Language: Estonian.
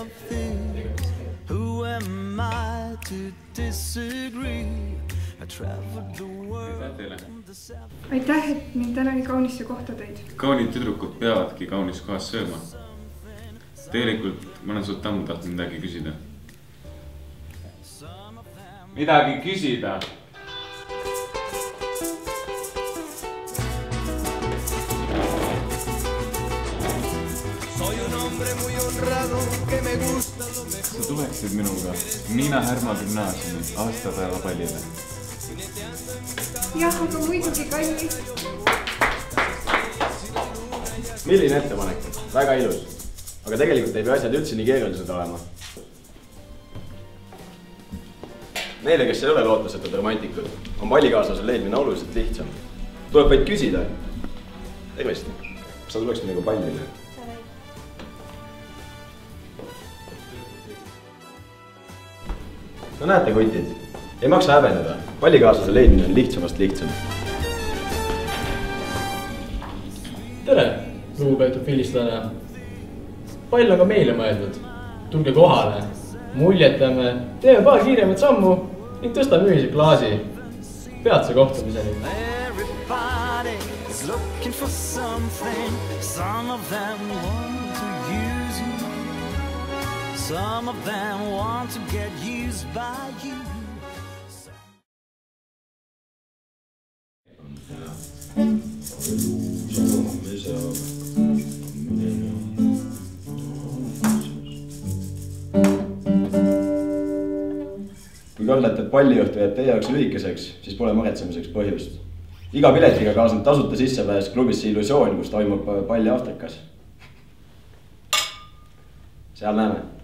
of things. Who am I to disagree? I traveled the world. Aitäh, et mind täna nii kaunisse kohta tõid. Kaunid tüdrukud peavadki kaunis kohas sööma. Tegelikult ma olen sult ammu tahtnud midagi küsida. Midagi küsida? Sa tuleksid minuga Miina Härma gümnaasiumi aastapäeva pallile. Jah, aga muidugi kallis. Milline ettepanek? Väga ilus. Aga tegelikult ei pea asjad üldse nii keerulised olema. Neile, kes ei ole lootusetud romantikud, on pallikaaslase leidmine oluliselt lihtsam. Tuleb vaid küsida. Tervist. Sa tuleks minuga pallile. No näete, kutid. Ei maksa häbeneda. Pallikaaslase leidmine on lihtsamast lihtsam. Tere, lugupeetud filistlane. Pall on ka meile mõeldud. Tulge kohale. Muljetame, teeme paar kiiremat sammu ning tõstame ühise klaasi. Peatse kohtumiseni. Everybody is looking for something. Some of them want to use you. Some of them want to get used by you. Kui kardate, et palliõhtu jääb teie jaoks lühikeseks, siis pole muretsemiseks põhjust. Iga piletiga kaasneb tasuta sissepääs klubisse Illusioon, kus toimub palli Aafrikas. Seal näeme.